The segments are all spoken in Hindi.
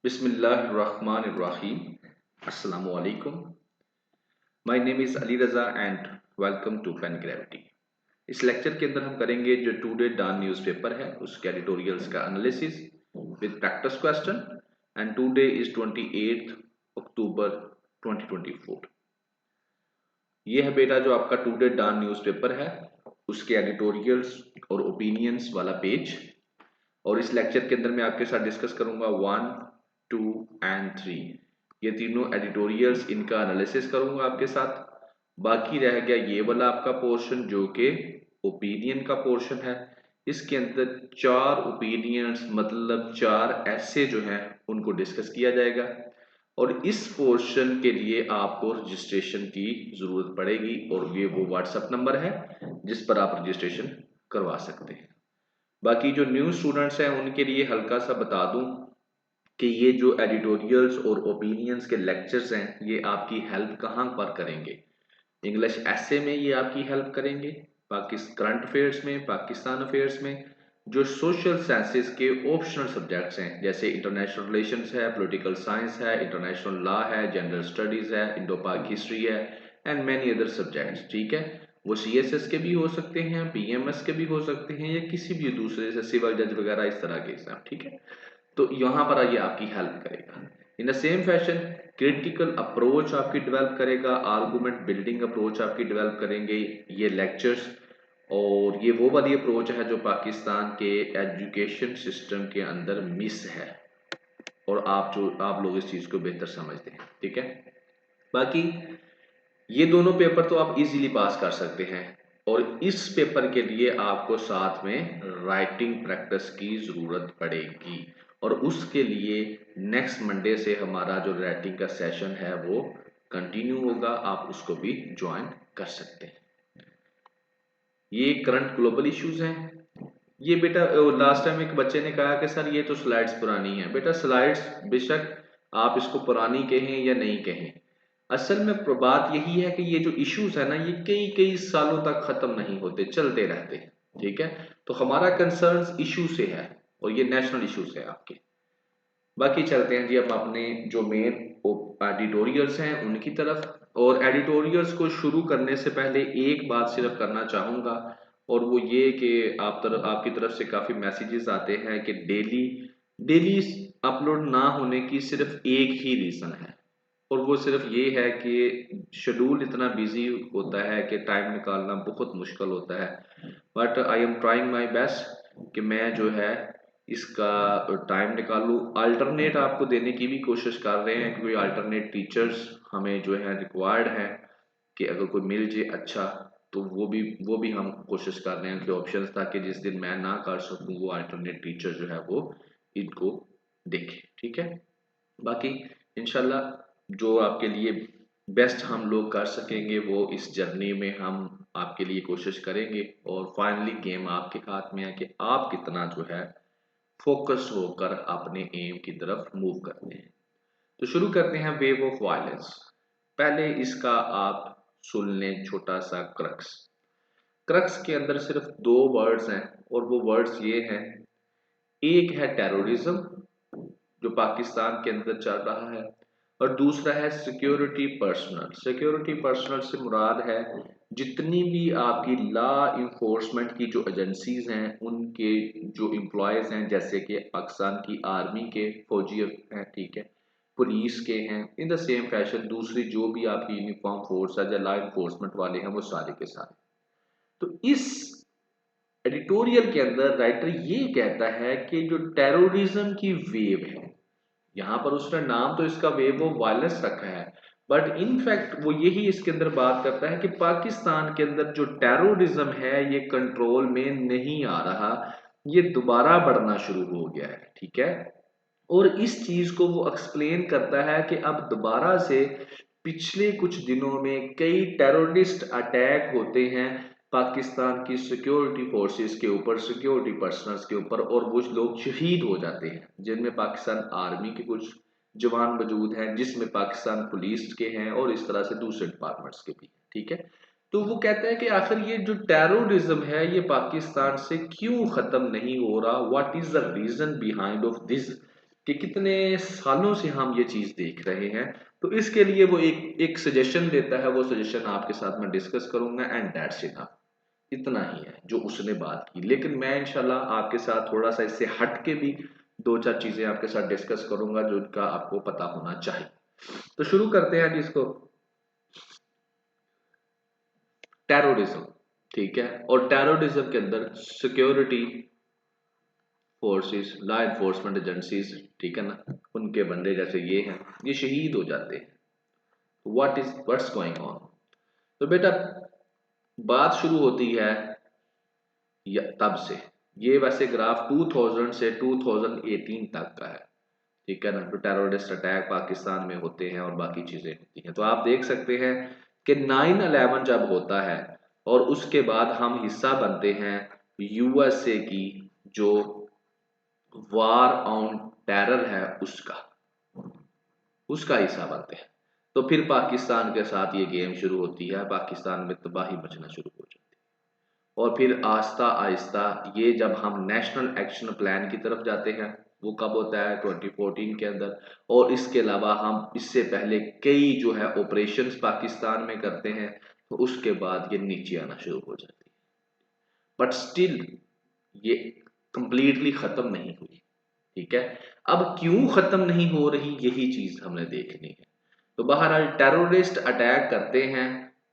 बिस्मिल्लाहिर्रहमानिर्रहीम। अस्सलामु अलैकुम। My name is Ali Raza and welcome to Pen Gravity. इस लेक्चर के अंदर हम करेंगे जो टुडे डॉन न्यूज़पेपर है उसके एडिटोरियल्स का analysis with practice question and today is 28 अक्टूबर 2024। ये है बेटा जो आपका टुडे डॉन न्यूज़पेपर है उसके एडिटोरियल्स और ओपिनियंस वाला पेज। और इस लेक्चर के अंदर मैं आपके साथ डिस्कस करूंगा 1, 2 एंड 3 ये तीनों एडिटोरियल्स, इनका एनालिसिस करूंगा आपके साथ। बाकी रह गया ये वाला आपका पोर्शन जो कि ओपिनियन का पोर्शन है। इसके अंदर 4 ओपिनियंस मतलब 4 ऐसे जो हैं उनको डिस्कस किया जाएगा। और इस पोर्शन के लिए आपको रजिस्ट्रेशन की जरूरत पड़ेगी और ये वो व्हाट्सएप नंबर है जिस पर आप रजिस्ट्रेशन करवा सकते हैं। बाकी जो न्यू स्टूडेंट्स हैं उनके लिए हल्का सा बता दूं कि ये जो एडिटोरियल्स और ओपिनियंस के लेक्चर्स हैं ये आपकी हेल्प कहाँ पर करेंगे। इंग्लिश एसे में ये आपकी हेल्प करेंगे, करंट अफेयर्स में, पाकिस्तान अफेयर्स में, जो सोशल साइंसेस के ऑप्शनल सब्जेक्ट्स हैं जैसे इंटरनेशनल रिलेशंस है, पॉलिटिकल साइंस है, इंटरनेशनल लॉ है, जेंडर स्टडीज है, इंडो पाक हिस्ट्री है एंड मैनी अदर सब्जेक्ट्स। ठीक है, वो सीएसएस के भी हो सकते हैं, पीएमएस के भी हो सकते हैं या किसी भी दूसरे से सिविल जज वगैरह इस तरह के एग्जाम। ठीक है, तो यहाँ पर ये आपकी हेल्प करेगा। In the same fashion critical approach आपकी डेवलप करेगा, आर्गुमेंट बिल्डिंग अप्रोच आपकी डेवलप करेंगे ये लेक्चर्स। और ये वो वाली अप्रोच है जो पाकिस्तान के एजुकेशन सिस्टम के अंदर मिस है और आप लोग इस चीज़ को बेहतर समझते हैं। ठीक है, बाकी ये दोनों पेपर तो आप इजीली पास कर सकते हैं और इस पेपर के लिए आपको साथ में राइटिंग प्रैक्टिस की ज़रूरत पड़ेगी और उसके लिए नेक्स्ट मंडे से हमारा जो राइटिंग का सेशन है वो कंटिन्यू होगा, आप उसको भी ज्वाइन कर सकते हैं। ये करंट ग्लोबल इश्यूज हैं। ये बेटा लास्ट टाइम एक बच्चे ने कहा कि सर ये तो स्लाइड्स पुरानी है। बेटा स्लाइड्स बेशक आप इसको पुरानी कहें या नहीं कहें, असल में बात यही है कि ये जो इश्यूज है ना ये कई कई सालों तक खत्म नहीं होते, चलते रहते हैं। ठीक है, तो हमारा कंसर्न इशू से है और ये नेशनल इश्यूज है आपके। बाकी चलते हैं जी अब अपने जो मेन एडिटोरियल्स हैं उनकी तरफ। और एडिटोरियल्स को शुरू करने से पहले एक बात सिर्फ करना चाहूँगा और वो ये कि आपकी तरफ से काफ़ी मैसेजेस आते हैं कि डेली डेली अपलोड ना होने की सिर्फ एक ही रीज़न है और वो सिर्फ ये है कि शेड्यूल इतना बिजी होता है कि टाइम निकालना बहुत मुश्किल होता है। But I am trying my best कि मैं जो है इसका टाइम निकालूं। अल्टरनेट आपको देने की भी कोशिश कर रहे हैं, कोई अल्टरनेट टीचर्स हमें जो है रिक्वायर्ड है कि अगर कोई मिल जाए अच्छा तो वो भी हम कोशिश कर रहे हैं कि ऑप्शंस, ताकि जिस दिन मैं ना कर सकूं वो अल्टरनेट टीचर जो है वो इनको देखे। ठीक है, बाकी इंशाल्लाह जो आपके लिए बेस्ट हम लोग कर सकेंगे वो इस जर्नी में हम आपके लिए कोशिश करेंगे और फाइनली गेम आपके हाथ में है कि आप कितना जो है फोकस होकर अपने एम की तरफ मूव करते हैं। तो शुरू करते हैं वेव ऑफ वायलेंस। पहले इसका आप सुन लें छोटा सा क्रक्स। क्रक्स के अंदर सिर्फ 2 वर्ड्स हैं और वो वर्ड्स ये हैं, एक है टेररिज्म जो पाकिस्तान के अंदर चल रहा है और दूसरा है सिक्योरिटी पर्सनल। सिक्योरिटी पर्सनल से मुराद है जितनी भी आपकी लॉ इन्फोर्समेंट की जो एजेंसीज हैं उनके जो एम्प्लॉयज हैं, जैसे कि पाकिस्तान की आर्मी के फौजी हैं, ठीक है, पुलिस के हैं, इन द सेम फैशन दूसरी जो भी आपकी यूनिफॉर्म फोर्स है या लॉ इन्फोर्समेंट वाले हैं वो सारे के सारे। तो इस एडिटोरियल के अंदर राइटर ये कहता है कि जो टेररिज्म की वेव है, यहाँ पर उसने नाम तो इसका वेव ऑफ वायलेंस रखा है बट इनफैक्ट वो यही इसके अंदर बात करता है कि पाकिस्तान के अंदर जो टेररिज्म है ये कंट्रोल में नहीं आ रहा, ये दोबारा बढ़ना शुरू हो गया है। ठीक है, और इस चीज को वो एक्सप्लेन करता है कि अब दोबारा से पिछले कुछ दिनों में कई टेररिस्ट अटैक होते हैं पाकिस्तान की सिक्योरिटी फोर्सेस के ऊपर, सिक्योरिटी पर्सनल्स के ऊपर, और वो लोग शहीद हो जाते हैं जिनमें पाकिस्तान आर्मी के कुछ जवान मौजूद हैं, जिसमें पाकिस्तान पुलिस के हैं और इस तरह से दूसरे डिपार्टमेंट्स के भी। ठीक है, तो वो कहता है कि आखिर ये जो टेररिज्म है ये पाकिस्तान से क्यों खत्म नहीं हो रहा, what is the reason behind of this कि कितने सालों से हम ये चीज देख रहे हैं। तो इसके लिए वो एक सजेशन देता है, वो सजेशन आपके साथ मैं डिस्कस करूंगा एंड दैट्स इनफ। इतना ही है जो उसने बात की, लेकिन मैं इंशाल्लाह आपके साथ थोड़ा सा इससे हट के भी दो चार चीजें आपके साथ डिस्कस करूंगा जो इनका आपको पता होना चाहिए। तो शुरू करते हैं जिसको टेररिज्म, ठीक है। और टेररिज्म के अंदर security forces, law enforcement agencies, ठीक है ना, उनके बंदे जैसे ये हैं, ये शहीद हो जाते हैं। What's going on. तो बेटा बात शुरू होती है तब से। ये वैसे ग्राफ 2000 से 2018 तक का है, ठीक है ना, जो टेररिस्ट अटैक पाकिस्तान में होते हैं और बाकी चीजें होती हैं। तो आप देख सकते हैं कि 9/11 जब होता है और उसके बाद हम हिस्सा बनते हैं यूएसए की, जो वार ऑन टेरर है उसका हिस्सा बनते हैं। तो फिर पाकिस्तान के साथ ये गेम शुरू होती है, पाकिस्तान में तबाही मचना शुरू हो जाती है। और फिर आहिस्ता आहिस्ता ये जब हम नेशनल एक्शन प्लान की तरफ जाते हैं, वो कब होता है 2014 के अंदर। और इसके अलावा हम इससे पहले कई जो है ऑपरेशंस पाकिस्तान में करते हैं, तो उसके बाद ये नीचे आना शुरू हो जाती है। बट स्टिल ये कंप्लीटली खत्म नहीं हुई, ठीक है। अब क्यों खत्म नहीं हो रही, यही चीज हमने देखनी है। तो बहरहाल टेररिस्ट अटैक करते हैं,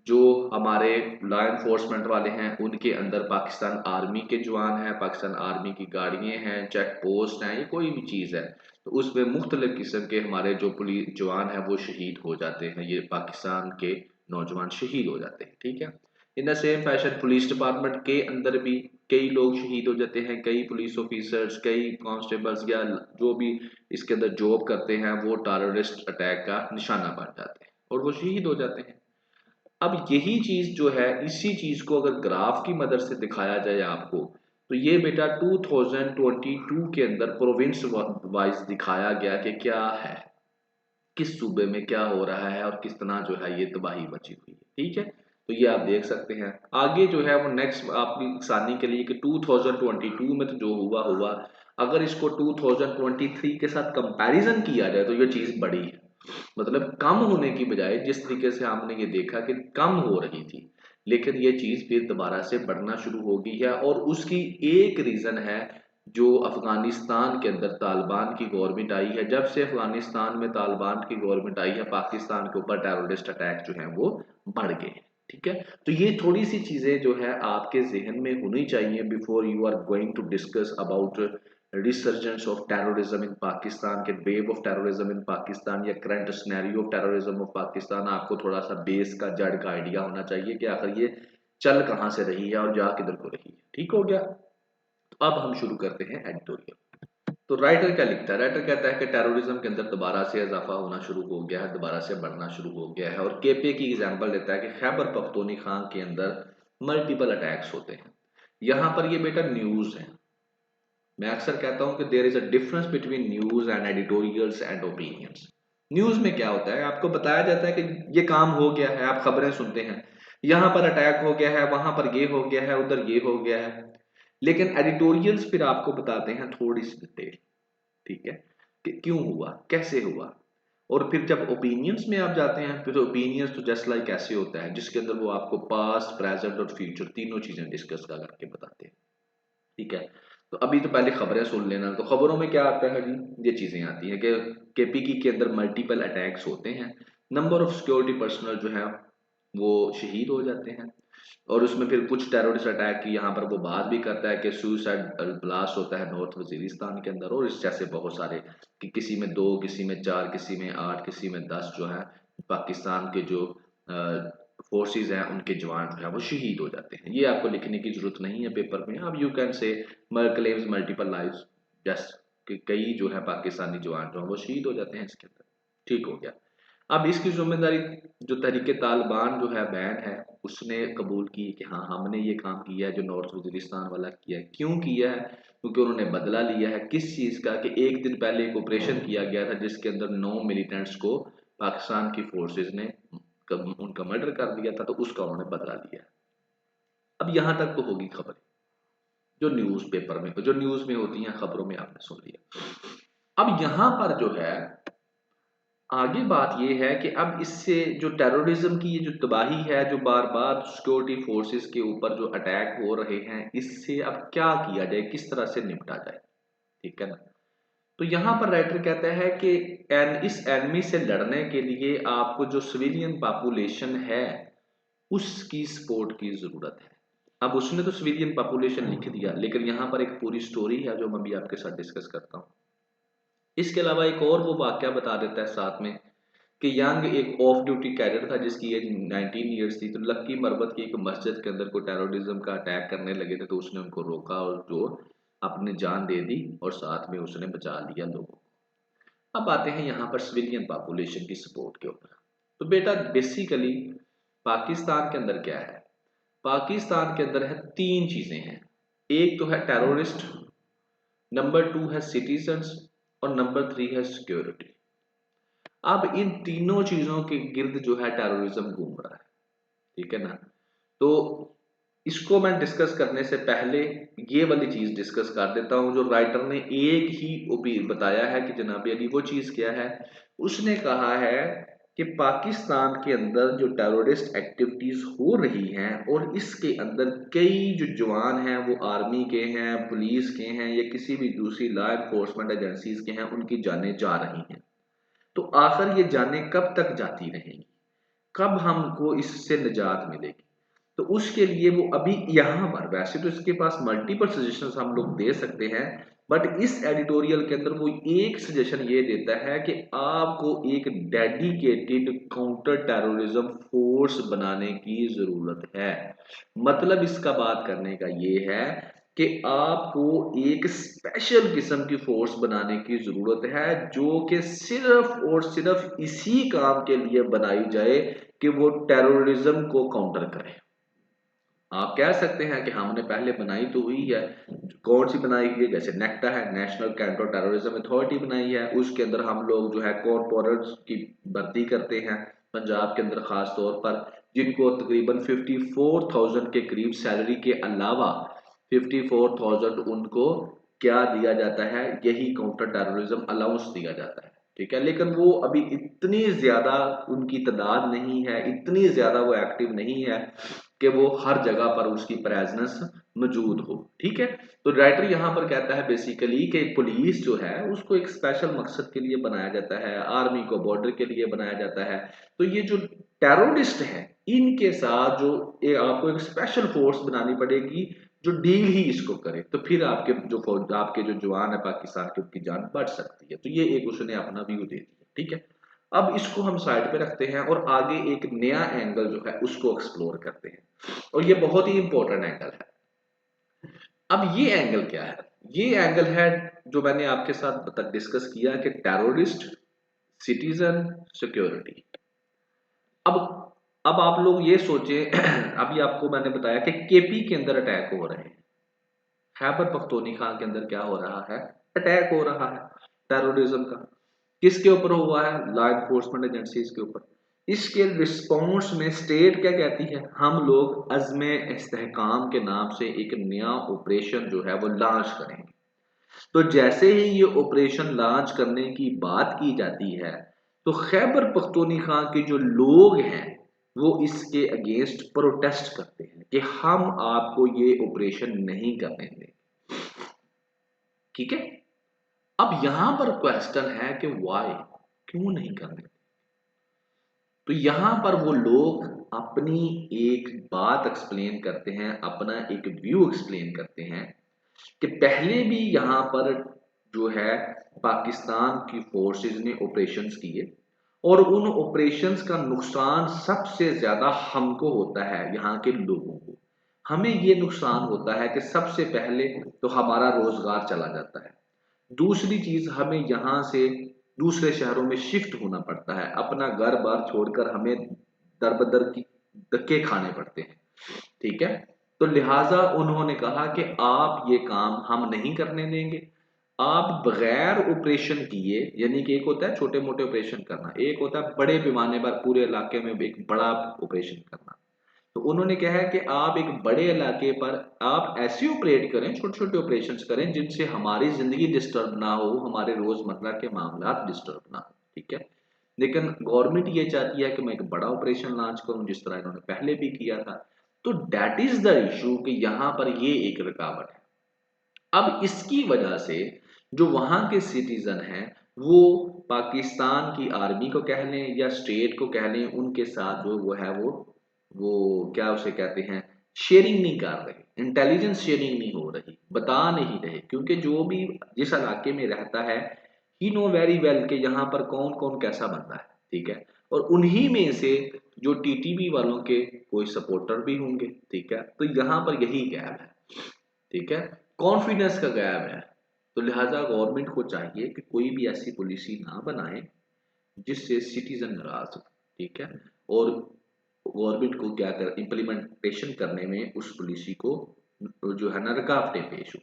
जो हमारे लॉ एनफोर्समेंट वाले हैं उनके अंदर पाकिस्तान आर्मी के जवान हैं, पाकिस्तान आर्मी की गाड़ियां हैं, चेक पोस्ट हैं, ये कोई भी चीज़ है, तो उसमें मुख्तलिफ किस्म के हमारे जो पुलिस जवान हैं वो शहीद हो जाते हैं, ये पाकिस्तान के नौजवान शहीद हो जाते हैं, ठीक है। In the same fashion police department के अंदर भी कई लोग शहीद हो जाते हैं, कई पुलिस ऑफिसर्स, कई कांस्टेबल्स या जो भी इसके अंदर जॉब करते हैं वो टेररिस्ट अटैक का निशाना बन जाते हैं और वो शहीद हो जाते हैं। अब यही चीज जो है, इसी चीज को अगर ग्राफ की मदद से दिखाया जाए आपको, तो ये बेटा 2022 के अंदर प्रोविंस वाइज दिखाया गया कि क्या है, किस सूबे में क्या हो रहा है और किस तरह जो है ये तबाही मची हुई है, ठीक है। तो ये आप देख सकते हैं। आगे जो है वो नेक्स्ट आपकी आसानी के लिए कि 2022 में तो जो हुआ हुआ, अगर इसको 2023 के साथ कंपैरिजन किया जाए तो ये चीज बड़ी है। मतलब कम होने की बजाय जिस तरीके से हमने ये देखा कि कम हो रही थी, लेकिन ये चीज फिर दोबारा से बढ़ना शुरू हो गई है। और उसकी एक रीजन है जो अफगानिस्तान के अंदर तालिबान की गवर्नमेंट आई है। जब से अफगानिस्तान में तालिबान की गवर्नमेंट आई है, पाकिस्तान के ऊपर टेररिस्ट अटैक जो है वो बढ़ गए, ठीक है। तो ये थोड़ी सी चीजें जो है आपके जहन में होनी चाहिए before you are going to discuss about resurgence of terrorism in Pakistan, के wave of terrorism in Pakistan या current scenario of terrorism of Pakistan. आपको थोड़ा सा बेस का जड़ का आइडिया होना चाहिए कि आखिर ये चल कहाँ से रही है और जा किधर को रही है, ठीक हो गया। तो अब हम शुरू करते हैं एडिटोरियल। तो राइटर क्या लिखता है, राइटर कहता है कि टेररिज्म के अंदर दोबारा से इजाफा होना शुरू हो गया है, दोबारा से बढ़ना शुरू हो गया है। और केपीए की एग्जांपल देता है कि खैबर पख्तूनख्वा के अंदर मल्टीपल अटैक्स होते हैं। यहाँ पर ये बेटा न्यूज है। मैं अक्सर कहता हूं कि there is a difference between news and editorials and opinions. News में क्या होता है, आपको बताया जाता है कि ये काम हो गया है, आप खबरें सुनते हैं, यहां पर अटैक हो गया है, वहां पर ये हो गया है, उधर ये हो गया है। लेकिन एडिटोरियल्स फिर आपको बताते हैं थोड़ी सी डिटेल, ठीक है, कि क्यों हुआ, कैसे हुआ। और फिर जब ओपिनियंस में आप जाते हैं, फिर ओपिनियंस तो जस्ट लाइक ऐसे होता है जिसके अंदर वो आपको पास्ट, प्रेजेंट और फ्यूचर तीनों चीजें डिस्कस करके बताते हैं, ठीक है। तो अभी तो पहले खबरें सुन लेना। तो खबरों में क्या आता है जी, ये चीजें आती हैं कि केपीकी के अंदर मल्टीपल अटैक्स होते हैं, नंबर ऑफ सिक्योरिटी पर्सनल जो है वो शहीद हो जाते हैं। और उसमें फिर कुछ टेररिस्ट अटैक की यहाँ पर वो बात भी करता है कि सुसाइड ब्लास्ट होता है नॉर्थ वजीरिस्तान के अंदर, और इस जैसे बहुत सारे कि किसी में 2, किसी में 4, किसी में 8, किसी में 10 जो है पाकिस्तान के जो फोर्सेस हैं उनके जवान जो है वो शहीद हो जाते हैं। ये आपको लिखने की जरूरत नहीं है पेपर में, अब you can say claims multiple lives, just कि कई जो है पाकिस्तानी जवान जो है वो शहीद हो जाते हैं इसके अंदर, ठीक हो गया। अब इसकी जिम्मेदारी जो तहरीके तालिबान जो है बैन है उसने कबूल की कि हाँ हमने ये काम किया है जो नॉर्थ वजीरिस्तान वाला किया है। क्यों किया है, क्योंकि उन्होंने बदला लिया है किस चीज़ का, कि एक दिन पहले एक ऑपरेशन किया गया था जिसके अंदर 9 मिलिटेंट्स को पाकिस्तान की फोर्सेस ने उनका मर्डर कर दिया था, तो उसका उन्होंने बदला लिया। अब यहाँ तक तो होगी खबर जो न्यूज़ पेपर में, जो न्यूज़ में होती हैं, खबरों में आपने सुन लिया। अब यहां पर जो है आगे बात यह है कि अब इससे जो टेररिज्म की ये जो तबाही है, जो बार बार सिक्योरिटी फोर्सेस के ऊपर जो अटैक हो रहे हैं, इससे अब क्या किया जाए, किस तरह से निपटा जाए, ठीक है ना। तो यहाँ पर राइटर कहता है कि इस एनिमी से लड़ने के लिए आपको जो सिविलियन पॉपुलेशन है उसकी सपोर्ट की जरूरत है। अब उसने तो सिविलियन पॉपुलेशन लिख दिया, लेकिन यहाँ पर एक पूरी स्टोरी है जो मैं भी आपके साथ डिस्कस करता हूँ। इसके अलावा एक और वो वाक्य बता देता है साथ में कि यंग एक ऑफ ड्यूटी कैडेट था जिसकी एज 19 ईयर्स थी। तो लक्की मरबत की एक मस्जिद के अंदर कोई टेररिज्म का अटैक करने लगे थे, तो उसने उनको रोका और जो अपनी जान दे दी और साथ में उसने बचा लिया लोगों को। अब आते हैं यहाँ पर सिविलियन पॉपुलेशन की सपोर्ट के ऊपर। तो बेटा बेसिकली पाकिस्तान के अंदर क्या है, पाकिस्तान के अंदर है तीन चीजें हैं। एक तो है टेररिस्ट, नंबर टू है सिटीजन्स और नंबर थ्री है सिक्योरिटी। अब इन तीनों चीजों के गिर्द जो है टेररिज्म घूम रहा है, ठीक है ना। तो इसको मैं डिस्कस करने से पहले ये वाली चीज डिस्कस कर देता हूं जो राइटर ने एक ही ओपिनियन बताया है कि जनाब अली वो चीज क्या है। उसने कहा है कि पाकिस्तान के अंदर जो टेररिस्ट एक्टिविटीज हो रही हैं और इसके अंदर कई जो जवान हैं वो आर्मी के हैं, पुलिस के हैं या किसी भी दूसरी लॉ एनफोर्समेंट एजेंसीज के हैं, उनकी जानें जा रही हैं। तो आखिर ये जानें कब तक जाती रहेंगी, कब हमको इससे निजात मिलेगी। तो उसके लिए वो अभी यहाँ पर, वैसे तो इसके पास मल्टीपल सजेशंस हम लोग दे सकते हैं, बट इस एडिटोरियल के अंदर वो एक सजेशन ये देता है कि आपको एक डेडिकेटेड काउंटर टेररिज्म फोर्स बनाने की जरूरत है। मतलब इसका बात करने का ये है कि आपको एक स्पेशल किस्म की फोर्स बनाने की जरूरत है जो कि सिर्फ और सिर्फ इसी काम के लिए बनाई जाए कि वो टेररिज्म को काउंटर करे। आप कह सकते हैं कि हमने पहले बनाई तो हुई है, कौन सी बनाई है, जैसे नेक्टा है, नेशनल काउंटर टेररिज्म अथॉरिटी बनाई है, उसके अंदर हम लोग जो है कॉर्पोरेट्स की भर्ती करते हैं पंजाब के अंदर खास तौर पर, जिनको तकरीबन 54,000 के करीब सैलरी के अलावा 54,000 उनको क्या दिया जाता है, यही काउंटर टेररिज्म अलाउंस दिया जाता है, ठीक है। लेकिन वो अभी इतनी ज्यादा उनकी तादाद नहीं है, इतनी ज्यादा वो एक्टिव नहीं है कि वो हर जगह पर उसकी प्रेजेंस मौजूद हो, ठीक है। तो राइटर यहां पर कहता है बेसिकली कि पुलिस जो है उसको एक स्पेशल मकसद के लिए बनाया जाता है, आर्मी को बॉर्डर के लिए बनाया जाता है। तो ये जो टेररिस्ट है इनके साथ जो आपको एक स्पेशल फोर्स बनानी पड़ेगी जो डील ही इसको करे, तो फिर आपके जो जवान है पाकिस्तान के उनकी जान बच सकती है। तो ये एक उसने अपना व्यू दे दिया, ठीक है। अब इसको हम साइड पे रखते हैं और आगे एक नया एंगल जो है उसको एक्सप्लोर करते हैं, और ये बहुत ही इंपॉर्टेंट एंगल है। अब ये एंगल क्या है, ये एंगल है जो मैंने आपके साथ डिस्कस किया कि टेररिस्ट, सिटीजन, सिक्योरिटी। अब अब आप लोग ये सोचे अभी आपको मैंने बताया कि केपी के अंदर अटैक हो रहे हैं, खैबर पख्तूनख्वा के अंदर क्या हो रहा है, अटैक हो रहा है टेररिज्म का। किसके ऊपर हुआ है, लॉ एनफोर्समेंट एजेंसीज के ऊपर। इसके रिस्पॉन्स में स्टेट क्या कहती है, हम लोग अज़्म इस्तेहकाम के नाम से एक नया ऑपरेशन जो है वो लॉन्च करेंगे। तो जैसे ही ये ऑपरेशन लॉन्च करने की बात की जाती है तो खैबर पख्तूनख्वा के जो लोग हैं वो इसके अगेंस्ट प्रोटेस्ट करते हैं कि हम आपको ये ऑपरेशन नहीं करने देंगे, ठीक है। अब यहां पर क्वेश्चन है कि वाई, क्यों नहीं करने। तो यहां पर वो लोग अपनी एक बात एक्सप्लेन करते हैं, अपना एक व्यू एक्सप्लेन करते हैं कि पहले भी यहां पर जो है पाकिस्तान की फोर्सेस ने ऑपरेशंस किए और उन ऑपरेशंस का नुकसान सबसे ज्यादा हमको होता है, यहाँ के लोगों को। हमें ये नुकसान होता है कि सबसे पहले तो हमारा रोजगार चला जाता है, दूसरी चीज हमें यहाँ से दूसरे शहरों में शिफ्ट होना पड़ता है, अपना घर बार छोड़कर हमें दर बदर की धक्के खाने पड़ते हैं, ठीक है। तो लिहाजा उन्होंने कहा कि आप ये काम हम नहीं करने देंगे। आप बगैर ऑपरेशन किए, यानी कि एक होता है छोटे मोटे ऑपरेशन करना, एक होता है बड़े पैमाने पर पूरे इलाके में एक बड़ा ऑपरेशन करना। तो उन्होंने कहा है कि आप एक बड़े इलाके पर आप ऐसे ऑपरेट करें, छोटे छोटे ऑपरेशन करें जिनसे हमारी जिंदगी डिस्टर्ब ना हो, हमारे रोजमर्रा के मामला डिस्टर्ब ना हो, ठीक है। लेकिन गवर्नमेंट ये चाहती है कि मैं एक बड़ा ऑपरेशन लॉन्च करूं, जिस तरह इन्होंने पहले भी किया था। तो दैट इज द इशू कि यहाँ पर ये एक रुकावट है। अब इसकी वजह से जो वहां के सिटीजन हैं वो पाकिस्तान की आर्मी को कह लें या स्टेट को कह लें, उनके साथ जो वो है वो क्या उसे कहते हैं, शेयरिंग नहीं कर रहे, इंटेलिजेंस शेयरिंग नहीं हो रही, बता नहीं रहे, क्योंकि जो भी जिस इलाके में रहता है ही नो वेरी वेल कि यहाँ पर कौन कौन कैसा बंदा है, ठीक है। और उन्हीं में से जो टीटीपी वालों के कोई सपोर्टर भी होंगे, ठीक है। तो यहाँ पर यही गैप है, ठीक है, कॉन्फिडेंस का गैप है। तो लिहाजा गवर्नमेंट को चाहिए कि कोई भी ऐसी पॉलिसी ना बनाए जिससे सिटीजन नाराज हो, ठीक है। और गवर्नमेंट को क्या कर इम्प्लीमेंटेशन करने में उस पॉलिसी को जो है ना रुकावटें पेश हो।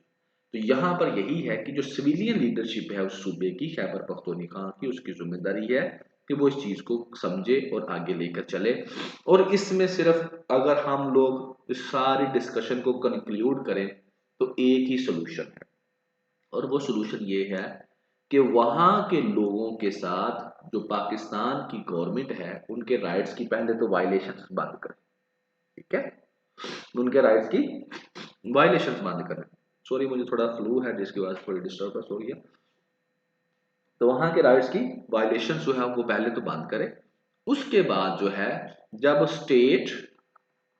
तो यहाँ पर यही है कि जो सिविलियन लीडरशिप है उस सूबे की, खैबर पख्तूनख्वा की, उसकी जिम्मेदारी है कि वो इस चीज को समझे और आगे लेकर चले। और इसमें सिर्फ अगर हम लोग इस सारी डिस्कशन को कंक्लूड करें तो एक ही सोल्यूशन है, और वो सोल्यूशन ये है कि वहां के लोगों के साथ जो पाकिस्तान की गवर्नमेंट है उनके राइट्स की पहले तो वायलेशन बंद करें, ठीक है, उनके राइट्स की वायलेशन बंद करें। सॉरी मुझे थोड़ा फ्लू है जिसकी वजह से थोड़ी डिस्टर्बेंस हो रही है। तो वहां के राइट्स की वायलेशन जो है वो पहले तो बंद करें। उसके बाद जो है जब स्टेट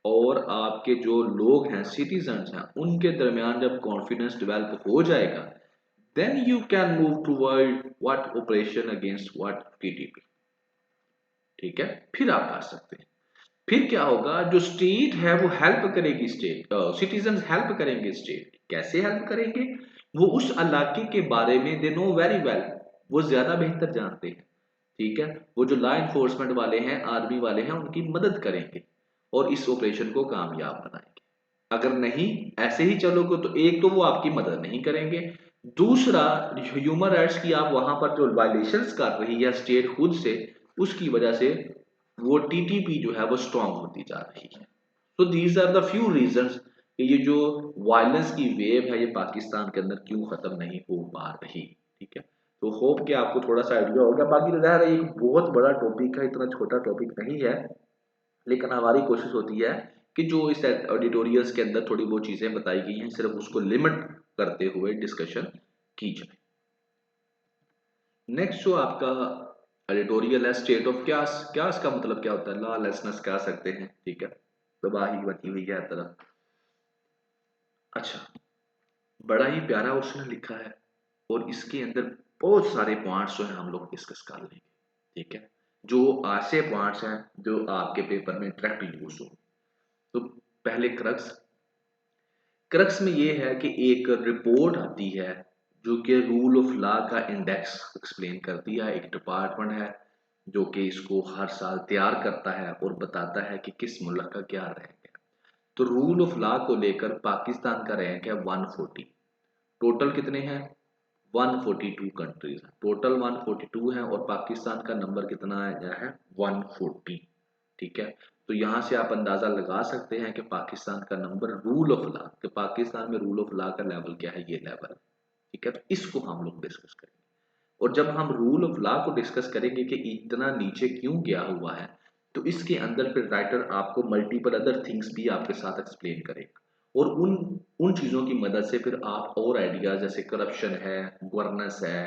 और आपके जो लोग हैं सिटीजन्स हैं उनके दरमियान जब कॉन्फिडेंस डेवलप हो जाएगा, then you can move toward what operation against what TTP, ठीक है। फिर आप कर सकते हैं। फिर क्या होगा, जो स्टेट है वो हेल्प करेगी, स्टेट सिटीजन हेल्प करेंगे, स्टेट कैसे हेल्प करेंगे, वो उस इलाके के बारे में दे नो वेरी वेल, वो ज्यादा बेहतर जानते हैं, ठीक है। वो जो लॉ इन्फोर्समेंट वाले हैं, आर्मी वाले हैं, उनकी मदद करेंगे और इस ऑपरेशन को कामयाब बनाएंगे। अगर नहीं ऐसे ही चलोगे तो एक तो वो आपकी मदद नहीं करेंगे, दूसरा ह्यूमन राइट्स की आप वहां पर जो वायलेशंस कर रही है स्टेट खुद से, उसकी वजह से वो टीटीपी जो है वो स्ट्रांग होती जा रही है। तो these are the few reasons कि ये जो वायलेंस की वेव है ये पाकिस्तान के अंदर क्यों खत्म नहीं हो पा रही, ठीक है। तो होप कि आपको थोड़ा सा आइडिया हो गया। बाकी तो ज़ाहिर है एक बहुत बड़ा टॉपिक है, इतना छोटा टॉपिक नहीं है, लेकिन हमारी कोशिश होती है कि जो इस एडिटोरियल्स के अंदर थोड़ी बहुत चीजें बताई गई हैं सिर्फ उसको लिमिट करते हुए डिस्कशन की जाए। नेक्स्ट जो आपका एडिटोरियल है स्टेट ऑफ क्यास, क्यास का मतलब क्या होता है, लॉलेसनेस कह सकते हैं, ठीक है, तबाही मची हुई है हर तरफ। अच्छा, बड़ा ही प्यारा उसने लिखा है और इसके अंदर बहुत सारे पॉइंट्स जो है हम लोग डिस्कस कर लेंगे, ठीक है, जो ऐसे पॉइंट्स हैं जो आपके पेपर में डायरेक्ट यूज हो। तो पहले क्रक्स, क्रक्स में ये है कि एक रिपोर्ट आती है जो कि रूल ऑफ लॉ का इंडेक्स एक्सप्लेन करती है। एक डिपार्टमेंट है जो कि इसको हर साल तैयार करता है और बताता है कि किस मुल्क का क्या रैंक है। तो रूल ऑफ लॉ को लेकर पाकिस्तान का रैंक है 140। टोटल कितने हैं, 142 कंट्रीज हैं, टोटल 142 हैं और पाकिस्तान का नंबर कितना है 140, ठीक है। तो यहां से आप अंदाजा लगा सकते हैं कि पाकिस्तान का नंबर रूल ऑफ लॉ, कि पाकिस्तान में रूल ऑफ लॉ का लेवल क्या है, ये लेवल, ठीक है। तो इसको हम लोग डिस्कस करेंगे और जब हम रूल ऑफ लॉ को डिस्कस करेंगे कि इतना नीचे क्यों गया हुआ है, तो इसके अंदर फिर राइटर आपको मल्टीपल अदर थिंग्स भी आपके साथ एक्सप्लेन करेगा और उन उन चीजों की मदद से फिर आप और आइडियाज जैसे करप्शन है, गवर्नेंस है,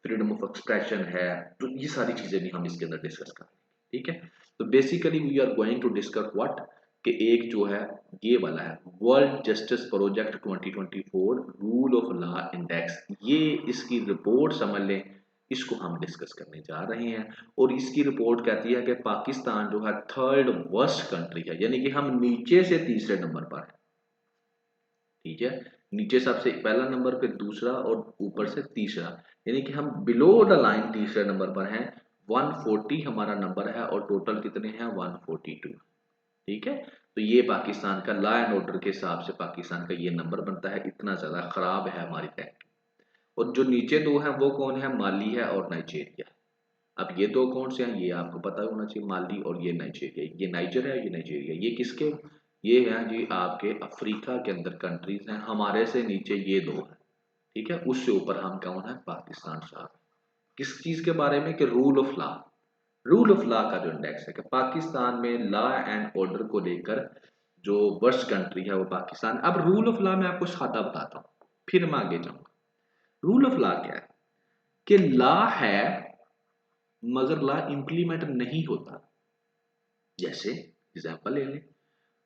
फ्रीडम ऑफ एक्सप्रेशन है, तो ये सारी चीजें भी हम इसके अंदर डिस्कस करेंगे, ठीक है। तो basically we are going to discuss what, कि एक जो है ये वाला है world justice project 2024 rule of law index, ये इसकी रिपोर्ट समझ लें, इसको हम डिस्कस करने जा रहे हैं। और इसकी रिपोर्ट कहती है कि पाकिस्तान जो है थर्ड वर्स्ट कंट्री है, यानी कि हम नीचे से तीसरे नंबर पर है, ठीक है। नीचे सबसे पहला नंबर, फिर दूसरा और ऊपर से तीसरा, यानी कि हम बिलो द लाइन तीसरे नंबर पर हैं। 140 हमारा नंबर है और टोटल कितने हैं 142, ठीक है। तो ये पाकिस्तान का लॉ एंड ऑर्डर के हिसाब से पाकिस्तान का ये नंबर बनता है, इतना ज्यादा खराब है हमारी रैंक। और जो नीचे दो हैं वो कौन है, माली है और नाइजीरिया। अब ये दो कौन से हैं ये आपको पता होना चाहिए, माली और ये नाइजीरिया। ये नाइजर है, ये नाइजीरिया। ये किसके, ये है जी आपके अफ्रीका के अंदर कंट्रीज हैं। हमारे से नीचे ये दो है, ठीक है। उससे ऊपर हम कौन है, पाकिस्तान साहब। किस चीज के बारे में, कि rule of law. Rule of law का जो इंडेक्स है कि पाकिस्तान में लॉ एंड ऑर्डर को लेकर जो वर्स्ट कंट्री है वो पाकिस्तान। अब रूल ऑफ लॉ मैं आपको सादा बताता हूँ, फिर मैं आगे जाऊंगा। रूल ऑफ लॉ क्या है, कि लॉ है मगर लॉ इंप्लीमेंट नहीं होता। जैसे एग्जांपल ले लें,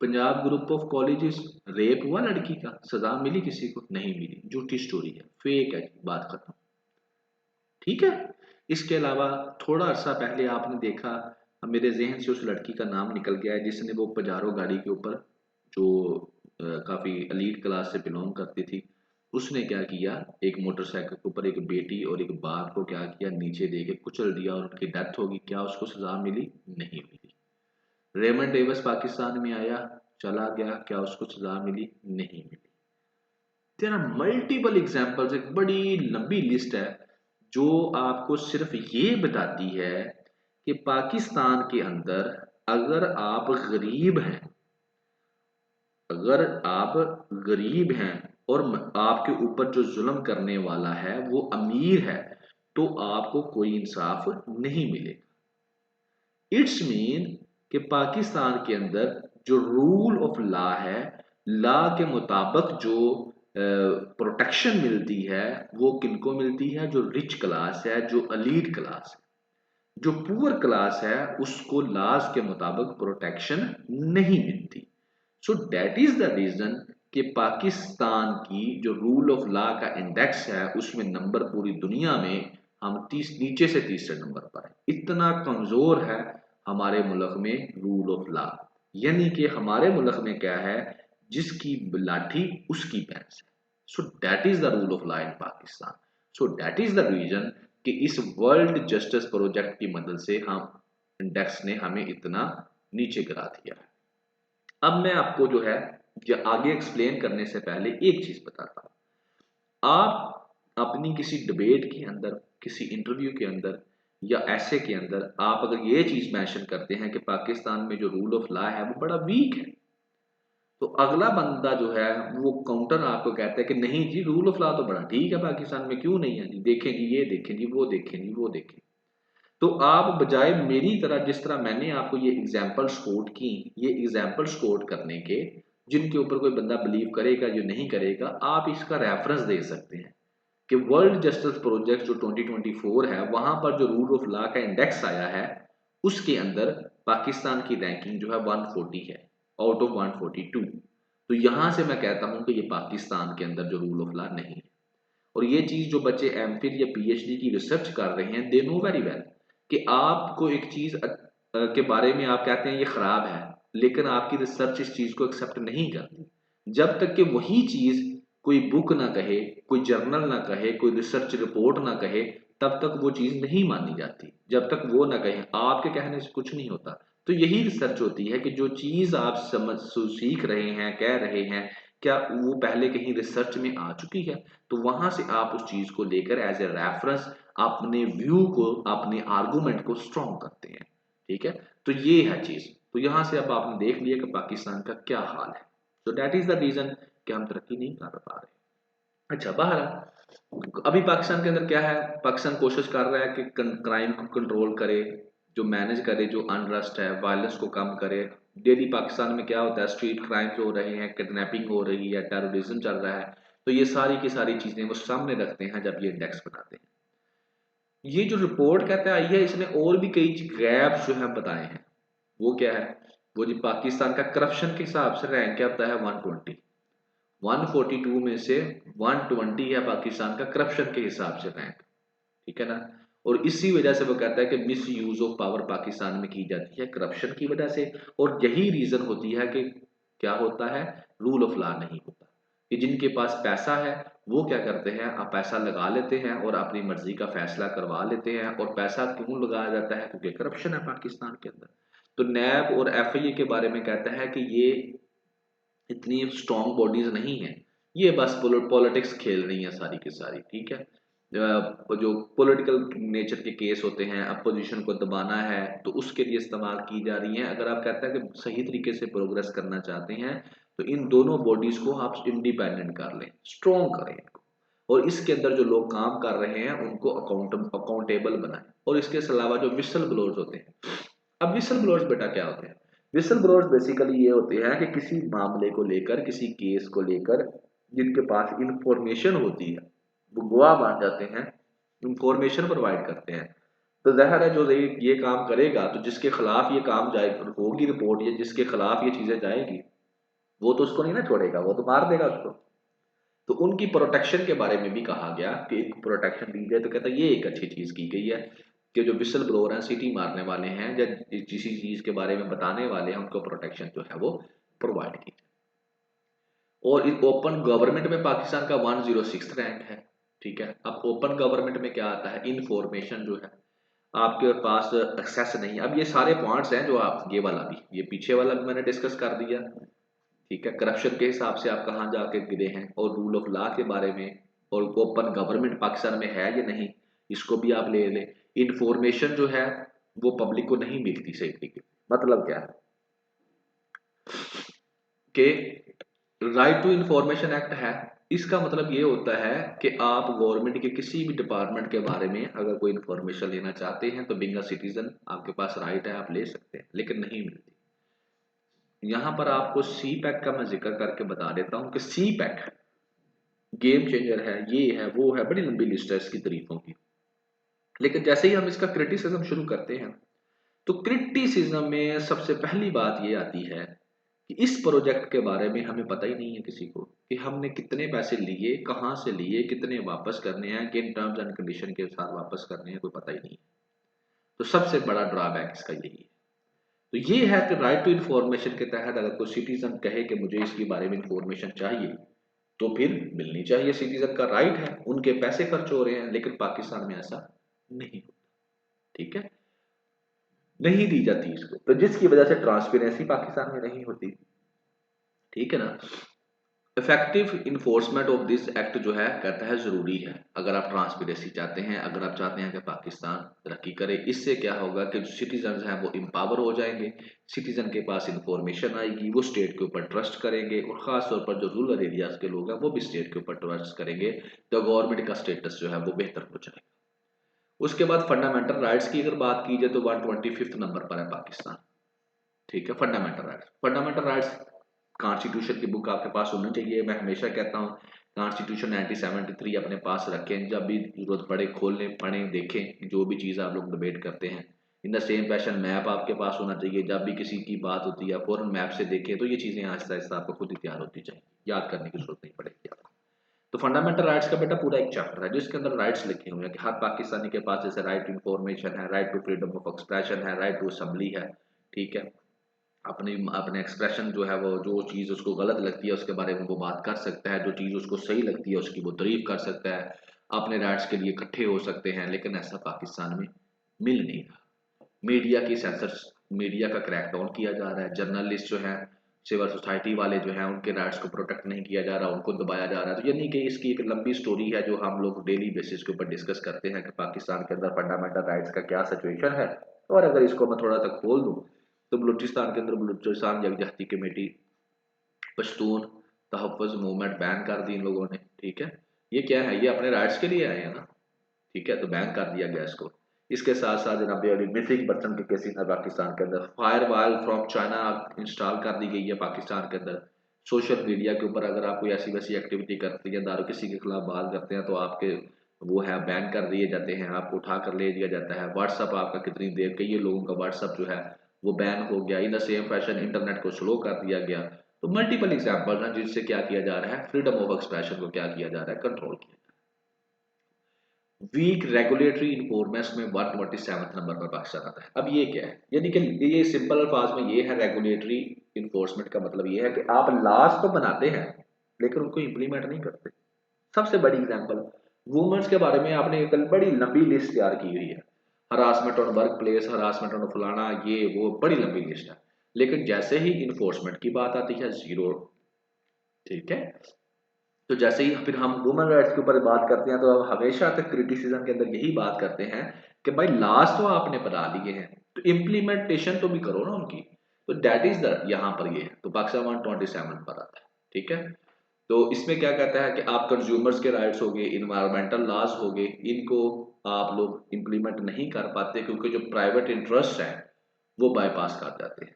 Punjab group of colleges, rape हुआ लड़की का, सजा मिली किसी को, नहीं मिली, झूठी स्टोरी है, फेक है, बात खत्म, ठीक है। इसके अलावा थोड़ा अर्सा पहले आपने देखा, मेरे जहन से उस लड़की का नाम निकल गया है, जिसने वो पजारो गाड़ी के ऊपर जो काफी एलीट क्लास से बिलोंग करती थी, उसने क्या किया, एक मोटरसाइकिल के ऊपर एक बेटी और एक बाप को क्या किया, नीचे दे के कुचल दिया और उनकी डेथ होगी। क्या उसको सजा मिली, नहीं मिली। रेमंड डेविस पाकिस्तान में आया, चला गया, क्या उसको सजा मिली, नहीं मिली। देयर आर मल्टीपल एग्जांपल्स, एक बड़ी लंबी लिस्ट है जो आपको सिर्फ ये बताती है कि पाकिस्तान के अंदर अगर आप गरीब हैं, अगर आप गरीब हैं और आपके ऊपर जो जुल्म करने वाला है वो अमीर है, तो आपको कोई इंसाफ नहीं मिलेगा। इट्स मीन कि पाकिस्तान के अंदर जो रूल ऑफ लॉ है, लॉ के मुताबिक जो प्रोटेक्शन मिलती है वो किनको मिलती है, जो रिच क्लास है, जो एलीट क्लास है। जो पुअर क्लास है उसको लॉज के मुताबिक प्रोटेक्शन नहीं मिलती। So that is the reason कि पाकिस्तान की जो रूल ऑफ लॉ का इंडेक्स है उसमें नंबर पूरी दुनिया में हम नीचे से तीसरे नंबर पर है। इतना कमजोर है हमारे मुल्क में रूल ऑफ लॉ। यानी कि हमारे मुल्क में क्या है, जिसकी लाठी उसकी भैंस है। So that is the rule of law in Pakistan. So that is the reason कि इस वर्ल्ड जस्टिस प्रोजेक्ट की मदद से हम इंडेक्स ने हमें इतना नीचे गिरा दिया है। अब मैं आपको जो है जो आगे एक्सप्लेन करने से पहले एक चीज बताता हूं। आप अपनी किसी डिबेट के अंदर, किसी इंटरव्यू के अंदर या ऐसे के अंदर आप अगर ये चीज मेंशन करते हैं कि पाकिस्तान में जो रूल ऑफ लॉ है वो बड़ा वीक है, तो अगला बंदा जो है वो काउंटर आपको कहता है कि नहीं जी रूल ऑफ लॉ तो बड़ा ठीक है पाकिस्तान में, क्यों नहीं है जी, देखें जी ये देखें जी वो देखें जी वो देखें। तो आप बजाय मेरी तरह, जिस तरह मैंने आपको ये एग्जांपल्स कोट की, ये एग्जांपल्स कोट करने के जिनके ऊपर कोई बंदा बिलीव करेगा जो नहीं करेगा, आप इसका रेफरेंस दे सकते हैं कि वर्ल्ड जस्टिस प्रोजेक्ट जो 2024 है वहां पर जो रूल ऑफ लॉ का इंडेक्स आया है उसके अंदर पाकिस्तान की रैंकिंग जो है 140 है आउट ऑफ 142। तो यहां से मैं कहता हूं कि ये पाकिस्तान के अंदर जो रूल ऑफ लॉ नहीं है। और ये चीज जो बच्चे एमफिल या पीएचडी की रिसर्च कर रहे हैं दे नो वेरी वेल कि आपको एक चीज के बारे में आप कहते हैं ये खराब है, लेकिन आपकी रिसर्च इस चीज को एक्सेप्ट नहीं करती। जब तक कि वही चीज कोई बुक ना कहे, कोई जर्नल ना कहे, कोई रिसर्च रिपोर्ट ना कहे, तब तक वो चीज नहीं मानी जाती। जब तक वो ना कहे, आपके कहने से कुछ नहीं होता। तो यही रिसर्च होती है कि जो चीज आप समझ सीख रहे हैं, कह रहे हैं, क्या वो पहले कहीं रिसर्च में आ चुकी है, तो वहां से आप उस चीज को लेकर एज ए रेफरेंस अपने व्यू को, अपने आर्गुमेंट को स्ट्रॉन्ग करते हैं, ठीक है। तो ये है चीज। तो यहां से अब आपने देख लिया कि पाकिस्तान का क्या हाल है। तो दैट इज द रीजन कि हम तरक्की नहीं कर पा रहे। अच्छा, बाहर अभी पाकिस्तान के अंदर क्या है, पाकिस्तान कोशिश कर रहा है कि क्राइम को कंट्रोल करे, जो मैनेज करे, जो अनरेस्ट है, वायलेंस को कम करे। डेली पाकिस्तान में क्या होता है, स्ट्रीट क्राइम्स हो रहे हैं, किडनैपिंग हो रही है, टेररिज्म चल रहा है। तो ये सारी की सारी चीजें वो सामने रखते हैं जब ये इंडेक्स बनाते हैं। ये जो रिपोर्ट कहते हैं आई है, इसने और भी कई गैप्स जो है बताए हैं। वो क्या है, वो जी पाकिस्तान का करप्शन के हिसाब से रैंक क्या होता है 120, 142 में से 120 है पाकिस्तान का करप्शन के हिसाब से रैंक, ठीक है ना। और इसी वजह से वो कहता है कि miss use of power Pakistan में की जाती है करप्शन की वजह से। और यही रीजन होती है कि क्या होता है, रूल ऑफ लॉ नहीं होता। कि जिनके पास पैसा है वो क्या करते हैं, आप पैसा लगा लेते हैं और अपनी मर्जी का फैसला करवा लेते हैं। और पैसा क्यों लगाया जाता है, क्योंकि करप्शन है पाकिस्तान के अंदर। तो नैब और एफआईए के बारे में कहता है कि ये इतनी स्ट्रॉन्ग बॉडीज नहीं है, ये बस पॉलिटिक्स खेल रही है सारी की सारी, ठीक है। जो पॉलिटिकल नेचर के केस होते हैं, अपोजिशन को दबाना है, तो उसके लिए इस्तेमाल की जा रही है। अगर आप कहते हैं कि सही तरीके से प्रोग्रेस करना चाहते हैं तो इन दोनों बॉडीज को आप इंडिपेंडेंट कर लें, स्ट्रॉन्ग करें इनको, और इसके अंदर जो लोग काम कर रहे हैं उनको अकाउंटेबल बनाएं। और इसके अलावा जो विसल ब्लोअर्स होते हैं, अब विसल ब्लोअर्स बेटा क्या होते हैं? विसल ब्लोअर्स बेसिकली ये होते हैं कि किसी मामले को लेकर, किसी केस को लेकर जिनके पास इंफॉर्मेशन होती है, वो गवाह बन जाते हैं, इंफॉर्मेशन प्रोवाइड करते हैं। तो जाहिर है जो ये काम करेगा, तो जिसके खिलाफ ये काम जाए होगी रिपोर्ट, या जिसके खिलाफ ये चीजें जाएगी, वो तो उसको नहीं ना छोड़ेगा, वो तो मार देगा उसको। तो उनकी प्रोटेक्शन के बारे में भी कहा गया कि एक प्रोटेक्शन दी जाए। तो कहता है ये एक अच्छी चीज की गई है कि जो विसल ब्लोअर हैं, सीटी मारने वाले हैं, या किसी चीज के बारे में बताने वाले हैं, उनको प्रोटेक्शन जो है वो प्रोवाइड की। और इस ओपन गवर्नमेंट में पाकिस्तान का 106 रैंक है। ठीक है, अब ओपन गवर्नमेंट में क्या आता है? इंफॉर्मेशन जो है आपके पास एक्सेस नहीं। अब ये सारे पॉइंट्स हैं जो आप, ये वाला भी, ये पीछे वाला भी मैंने डिस्कस कर दिया। ठीक है, करप्शन के हिसाब से आप कहाँ जाके गिरे हैं, और रूल ऑफ लॉ के बारे में, और ओपन गवर्नमेंट पाकिस्तान में है या नहीं, इसको भी आप ले लें। इंफॉर्मेशन जो है वो पब्लिक को नहीं मिलती सही तरीके। मतलब क्या है कि राइट टू इंफॉर्मेशन एक्ट है, इसका मतलब ये होता है कि आप गवर्नमेंट के किसी भी डिपार्टमेंट के बारे में अगर कोई इंफॉर्मेशन लेना चाहते हैं तो बिंग अ सिटीजन आपके पास राइट है, आप ले सकते हैं, लेकिन नहीं मिलती। यहां पर आपको सी पैक का मैं जिक्र करके बता देता हूं कि सी पैक गेम चेंजर है, ये है, वो है, बड़ी लंबी लिस्ट है इसकी तारीफों की। लेकिन जैसे ही हम इसका क्रिटिसिज्म शुरू करते हैं, तो क्रिटिसिज्म में सबसे पहली बात ये आती है कि इस प्रोजेक्ट के बारे में हमें पता ही नहीं है किसी को, कि हमने कितने पैसे लिए, कहाँ से लिए, कितने वापस करने हैं, किन टर्म्स एंड कंडीशन के साथ वापस करने हैं, कोई पता ही नहीं है। तो सबसे बड़ा ड्रॉबैक इसका यही है। तो ये है कि राइट टू इन्फॉर्मेशन के तहत अगर कोई सिटीजन कहे कि मुझे इसके बारे में इंफॉर्मेशन चाहिए, तो फिर मिलनी चाहिए, सिटीजन का राइट है, उनके पैसे खर्च हो रहे हैं। लेकिन पाकिस्तान में ऐसा नहीं होता। ठीक है, नहीं दी जाती इसको, तो जिसकी वजह से ट्रांसपेरेंसी पाकिस्तान में नहीं होती। ठीक है ना। Effective enforcement of this act जो है कहता है जरूरी है, अगर आप ट्रांसपेरेंसी चाहते हैं, अगर आप चाहते हैं कि पाकिस्तान तरक्की करे। इससे क्या होगा कि जो सिटीजन हैं वो एम्पावर हो जाएंगे, सिटीजन के पास इंफॉर्मेशन आएगी, वो स्टेट के ऊपर ट्रस्ट करेंगे, और खास तौर पर जो रूरल एरियाज के लोग हैं वो भी स्टेट के ऊपर ट्रस्ट करेंगे, तो गवर्नमेंट का स्टेटस जो है वो बेहतर हो जाएगा। उसके बाद फंडामेंटल राइट्स की अगर बात की जाए तो 125 नंबर पर है पाकिस्तान। ठीक है, फंडामेंटल राइट्स कॉन्स्टिट्यूशन की बुक आपके पास होनी चाहिए। मैं हमेशा कहता हूँ कॉन्स्टिट्यूशन 1973 अपने पास रखें, जब भी जरूरत पड़े खोल लें, पढ़ें, देखें, जो भी चीज़ आप लोग डिबेट करते हैं। In the same fashion map आपके पास होना चाहिए, जब भी किसी की बात होती है फौरन मैप से देखें, तो ये चीज़ें आहिस्ता आहिस्ता आपको खुद ही तैयार होती जाएंगी, याद करने की जरूरत नहीं पड़ेगी आपको। तो फंडामेंटल राइट्स का बेटा पूरा एक चैप्टर है जिसके अंदर राइट्स लिखे हुए हैं कि हर पाकिस्तानी के पास जैसे राइट टू इंफॉर्मेशन है, right to freedom of expression है, राइट टू असेंबली है। ठीक है, अपनी अपने एक्सप्रेशन जो है, वो जो चीज़ उसको गलत लगती है उसके बारे में वो बात कर सकता है, जो चीज़ उसको सही लगती है उसकी वो तारीफ कर सकता है, अपने राइट्स के लिए इकट्ठे हो सकते हैं। लेकिन ऐसा पाकिस्तान में मिल नहीं रहा। मीडिया की सेंसर, मीडिया का क्रैकडाउन किया जा रहा है, जर्नलिस्ट जो है, सिविल सोसाइटी वाले जो हैं, उनके राइट्स को प्रोटेक्ट नहीं किया जा रहा, उनको दबाया जा रहा है। तो यानी कि इसकी एक लंबी स्टोरी है जो हम लोग डेली बेसिस के ऊपर डिस्कस करते हैं कि पाकिस्तान के अंदर फंडामेंटल राइट्स का क्या सिचुएशन है। और अगर इसको मैं थोड़ा सा खोल दूँ तो बलूचिस्तान के अंदर Balochistan Yakjehti committee, Pashtun Tahaffuz movement ban कर दी इन लोगों ने। ठीक है, ये क्या है? ये अपने राइट्स के लिए आए हैं ना। ठीक है, तो बैन कर दिया गया इसको। इसके साथ साथ जनाब मिसिंग पर्सन के केसेस है पाकिस्तान के अंदर, फायर वाल फ्रॉम चाइना इंस्टॉल कर दी गई है पाकिस्तान के अंदर। सोशल मीडिया के ऊपर अगर आप कोई ऐसी वैसी एक्टिविटी करते हैं, दारू किसी के खिलाफ बात करते हैं, तो आपके वो है बैन कर दिए जाते हैं, आपको उठा कर ले दिया जाता है। व्हाट्सअप आपका कितनी देर, कई लोगों का व्हाट्सअप जो है वो बैन हो गया। In the same fashion internet को स्लो कर दिया गया। तो मल्टीपल एग्जाम्पल हैं जिससे क्या किया जा रहा है, फ्रीडम ऑफ एक्सप्रेशन को क्या किया जा रहा है, कंट्रोल किया। वीक रेगुलेटरी इन्फॉर्मेंस में 127 नंबर पर पाकिस्तान आता है। अब ये क्या है? यानी कि ये सिंपल अल्फाज में ये है, रेगुलेटरी इन्फोर्समेंट का मतलब ये है कि आप लॉज तो बनाते हैं लेकिन उनको इंप्लीमेंट नहीं करते। सबसे बड़ी एग्जांपल, वुमेन्स के बारे में आपने एक बड़ी लंबी लिस्ट तैयार की हुई है, harassment on work place, harassment on फलाना, ये वो, बड़ी लंबी लिस्ट है। लेकिन जैसे ही इन्फोर्समेंट की बात आती है, जीरो। ठीक है, तो जैसे ही फिर हम वुमेन राइट्स के ऊपर बात करते हैं तो हम हमेशा तक क्रिटिसिज्म के अंदर यही बात करते हैं कि भाई लास्ट तो आपने बना लिए हैं तो इम्प्लीमेंटेशन तो भी करो ना उनकी। तो दैट इज द यहाँ पर ये है। तो पाकिस्तान 127 पर आता है, ठीक है। तो इसमें क्या कहता है कि आप कंज्यूमर्स के राइट्स हो गए, इन्वायरमेंटल लॉज हो गए, इनको आप लोग इम्प्लीमेंट नहीं कर पाते क्योंकि जो प्राइवेट इंटरेस्ट है वो बाईपास कर जाते हैं,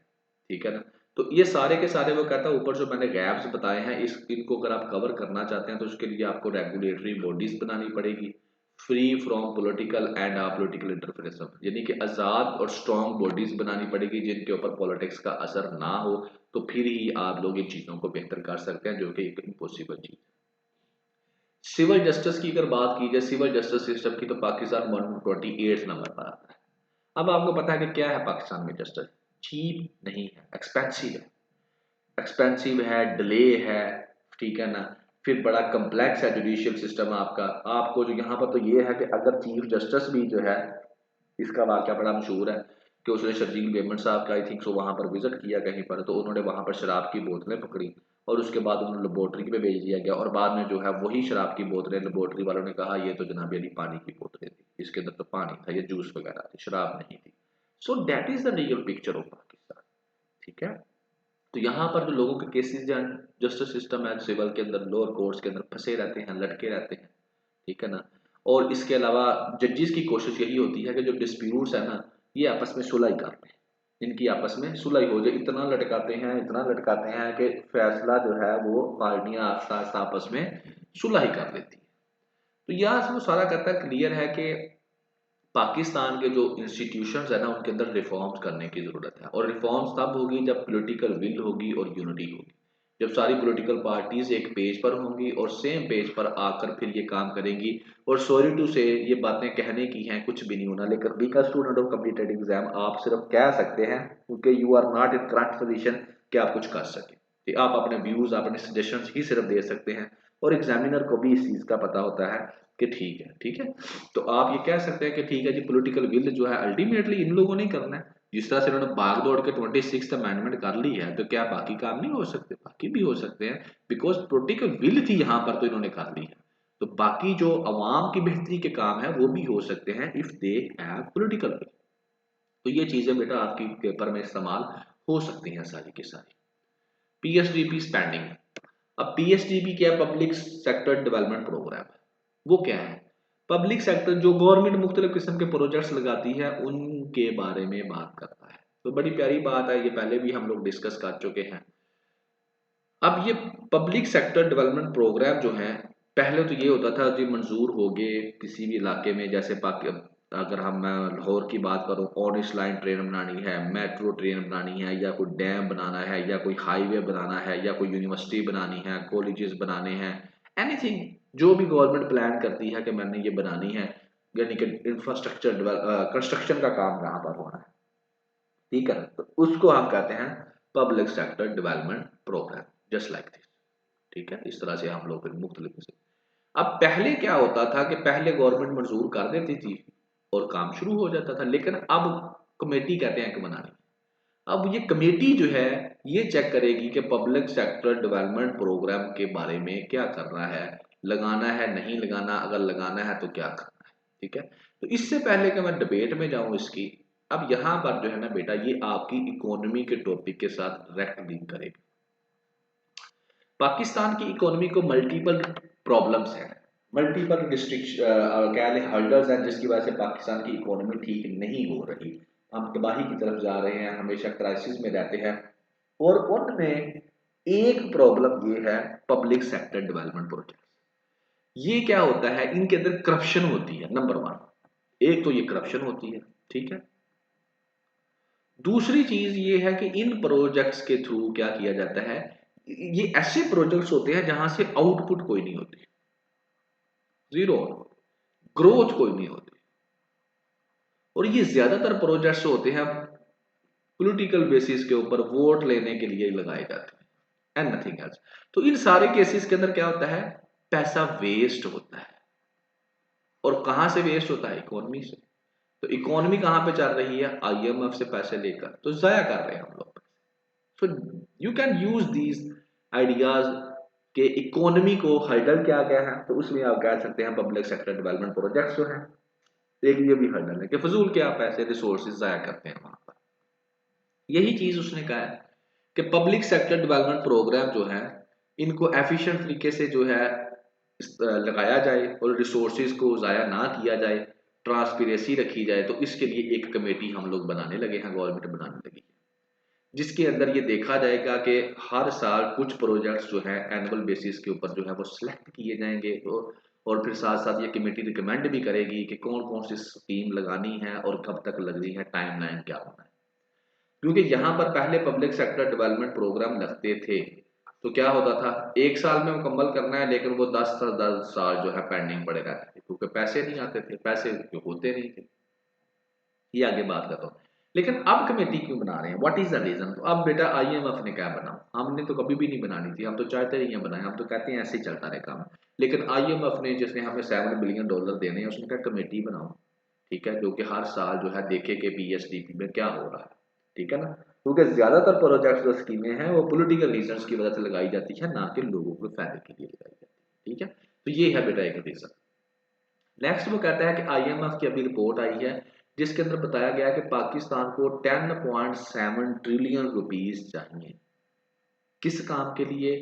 ठीक है ना। तो ये सारे के सारे वो कहता है ऊपर जो मैंने गैप्स बताए हैं इस इनको अगर आप कवर करना चाहते हैं तो उसके लिए आपको रेगुलेटरी बॉडीज बनानी पड़ेगी free from political and apolitical interference, यानी कि आज़ाद और स्ट्रॉन्ग बॉडीज बनानी पड़ेगी जिनके ऊपर पॉलिटिक्स का असर ना हो। तो फिर ही आप लोग इन चीज़ों को बेहतर कर सकते हैं, जो कि एक इम्पॉसिबल चीज़ है। सिविल जस्टिस की अगर बात की जाए, सिविल जस्टिस सिस्टम की, तो पाकिस्तान 128 नंबर पर आता है। अब आपको पता है कि क्या है पाकिस्तान में जस्टिस, चीप नहीं है, एक्सपेंसिव है। एक्सपेंसिव है, डिले है, ठीक है ना। फिर बड़ा कम्प्लेक्स है जुडिशियल सिस्टम आपका। आपको जो यहाँ पर तो ये है कि अगर चीफ जस्टिस भी जो है, इसका वाकया बड़ा मशहूर है कि उसने शर्जील मेमन साहब का आई थिंक सो वहाँ पर विजिट किया कहीं पर, तो उन्होंने वहाँ पर शराब की बोतलें पकड़ी और उसके बाद उन्हें लेबोरेटरी पे भेज दिया गया और बाद में जो है वही शराब की बोतलें लेबोरेटरी वालों ने कहा ये तो जनाब अली पानी की बोतलें थी, इसके अंदर तो पानी था, ये जूस वगैरह थी, शराब नहीं थी। सो that is the real picture of Pakistan, ठीक है। तो यहाँ पर जो लोगों के केसेस जो जस्टिस सिस्टम है सिविल के अंदर, लोअर कोर्ट्स के अंदर फंसे रहते हैं, लटके रहते हैं, ठीक है ना। और इसके अलावा जजेस की कोशिश यही होती है कि जो डिस्प्यूट्स है ना ये आपस में सुलह कर लें, इनकी आपस में सुलह हो जाए। इतना लटकाते हैं, इतना लटकाते हैं कि फैसला जो है वो पार्टियां आस्ता आस्ता आपस में सुलह ही कर लेती है। तो यहाँ से वो सारा कहता है क्लियर है कि पाकिस्तान के जो इंस्टीट्यूशंस है ना उनके अंदर रिफॉर्म्स करने की ज़रूरत है, और रिफॉर्म्स तब होगी जब पॉलिटिकल विल होगी और यूनिटी होगी, जब सारी पॉलिटिकल पार्टीज एक पेज पर होंगी और सेम पेज पर आकर फिर ये काम करेंगी। और सॉरी टू से ये बातें कहने की हैं, कुछ भी नहीं होना, लेकिन being a student of completed exam आप सिर्फ कह सकते हैं क्योंकि you are not in current position कि आप कुछ कर सकें। तो आप अपने व्यूज़, अपने सजेशंस ही सिर्फ दे सकते हैं, और एग्जामिनर को भी इस चीज़ का पता होता है कि ठीक है, ठीक है। तो आप ये कह सकते हैं कि ठीक है जी, पॉलिटिकल विल जो है अल्टीमेटली इन लोगों ने करना है। जिस तरह से इन्होंने भाग दौड़ के 26th अमेंडमेंट कर ली है, तो क्या बाकी काम नहीं हो सकते? बाकी भी हो सकते हैं, बिकॉज पॉलिटिकल विल थी यहाँ पर तो इन्होंने कर ली है। तो बाकी जो अवाम की बेहतरी के काम है वो भी हो सकते हैं if they have political will. तो ये चीजें बेटा आपकी पेपर में इस्तेमाल हो सकती हैं सारी की सारी। PSDP spending. अब पीएसडीपी क्या है? Public sector development programme. वो क्या है? पब्लिक सेक्टर जो गवर्नमेंट मुख्तलिफ किस्म के प्रोजेक्ट्स लगाती है उनके बारे में बात करता है। तो बड़ी प्यारी बात है, ये पहले भी हम लोग डिस्कस कर चुके हैं। अब ये पब्लिक सेक्टर डेवलपमेंट प्रोग्राम जो है, पहले तो ये होता था जी मंजूर हो गए किसी भी इलाके में, जैसे अगर हम लाहौर की बात करूं, ऑरेंज लाइन ट्रेन बनानी है, मेट्रो ट्रेन बनानी है, या कोई डैम बनाना है, या कोई हाईवे बनाना है, या कोई यूनिवर्सिटी बनानी है, कॉलेजेस बनाने हैं, एनीथिंग जो भी गवर्नमेंट प्लान करती है कि मैंने ये बनानी है, यानी कि इंफ्रास्ट्रक्चर कंस्ट्रक्शन का काम यहाँ पर होना है, ठीक है। तो उसको हम कहते हैं public sector development programme, just like this, ठीक है। इस तरह से हम लोग मुख्तलिफ से। अब पहले क्या होता था कि पहले गवर्नमेंट मंजूर कर देती थी और काम शुरू हो जाता था, लेकिन अब कमेटी कहते हैं कि बनानी। अब ये कमेटी जो है ये चेक करेगी कि पब्लिक सेक्टर डेवलपमेंट प्रोग्राम के बारे में क्या करना है, लगाना है नहीं लगाना, अगर लगाना है तो क्या करना है, ठीक है। तो इससे पहले कि मैं डिबेट में जाऊं इसकी, अब यहाँ पर जो है ना बेटा ये आपकी इकोनॉमी के टॉपिक के साथ डायरेक्ट लिंक करेगी। पाकिस्तान की इकोनॉमी को मल्टीपल प्रॉब्लम्स हैं, मल्टीपल डिस्ट्रिक्ट कह लें हर्डल्स हैं, जिसकी वजह से पाकिस्तान की इकोनॉमी ठीक नहीं हो रही। हम तबाही की तरफ जा रहे हैं, हमेशा क्राइसिस में रहते हैं। और उनमें एक प्रॉब्लम ये है पब्लिक सेक्टर डेवलपमेंट प्रोजेक्ट। ये क्या होता है, इनके अंदर करप्शन होती है, नंबर वन। एक तो ये करप्शन होती है, ठीक है। दूसरी चीज ये है कि इन प्रोजेक्ट्स के थ्रू क्या किया जाता है, ये ऐसे प्रोजेक्ट्स होते हैं जहां से आउटपुट कोई नहीं होती, जीरो, ग्रोथ कोई नहीं होती। और ये ज्यादातर प्रोजेक्ट्स होते हैं पॉलिटिकल बेसिस के ऊपर, वोट लेने के लिए लगाए जाते हैं एंड नथिंग एल्स। तो इन सारे केसेस के अंदर क्या होता है, पैसा वेस्ट होता है। और कहां से वेस्ट होता है? इकोनॉमी से। तो इकोनॉमी कहां पे चल रही है? आईएमएफ से पैसे लेकर, तो जाया कर रहे हैं हम लोग। So you can use these ideas कि इकोनॉमी को हर्डल क्या गया है, तो उसमें आप कह सकते हैं पब्लिक सेक्टर डेवलपमेंट प्रोजेक्ट्स जो हैं, एक ये भी हर्डल है कि फजूल के आप पैसे रिसोर्सेज जाया करते हैं वहां पर। यही चीज उसने कहा है कि पब्लिक सेक्टर डेवलपमेंट प्रोग्राम जो है इनको एफिशिएंट तरीके से जो है लगाया जाए और रिसोर्सेज को ज़ाया ना किया जाए, ट्रांसपेरेंसी रखी जाए। तो इसके लिए एक कमेटी हम लोग बनाने लगे हैं, गवर्नमेंट बनाने लगी है, जिसके अंदर ये देखा जाएगा कि हर साल कुछ प्रोजेक्ट्स जो है एनुअल बेसिस के ऊपर जो है वो सिलेक्ट किए जाएंगे। तो और फिर साथ साथ ये कमेटी रिकमेंड भी करेगी कि कौन कौन सी स्कीम लगानी है और कब तक लगनी है, टाइमलाइन क्या होना है। क्योंकि यहाँ पर पहले पब्लिक सेक्टर डेवलपमेंट प्रोग्राम लगते थे तो क्या होता था, एक साल में मुकम्मल करना है लेकिन वो 10 साल जो है पेंडिंग पड़े रहते थे क्योंकि पैसे नहीं आते थे, पैसे होते नहीं थे। ये आगे बात करता हूँ। लेकिन अब कमेटी क्यों बना रहे हैं, व्हाट इज द रीजन? तो अब बेटा आईएमएफ ने क्या बनाओ, हमने तो कभी भी नहीं बनानी थी, हम तो चाहते ही हैं बनाए, हम तो कहते हैं ऐसे ही चलता रहे काम। लेकिन आईएमएफ ने, जिसने हमें $7 बिलियन देने हैं, उसने कहा कमेटी बनाओ, ठीक है, जो कि हर साल जो है देखे कि पीएसडीपी में क्या हो रहा है, ठीक है ना। क्योंकि ज्यादातर प्रोजेक्ट जो स्कीमें हैं वो पॉलिटिकल रीजंस की वजह से लगाई जाती है, ना कि लोगों के फायदे के लिए लगाई जाती है, ठीक है। तो ये है बेटा एक रीजन। नेक्स्ट वो कहता है कि आईएमएफ की अभी रिपोर्ट आई है जिसके अंदर बताया गया कि पाकिस्तान को 10.7 ट्रिलियन रुपीस चाहिए। किस काम के लिए?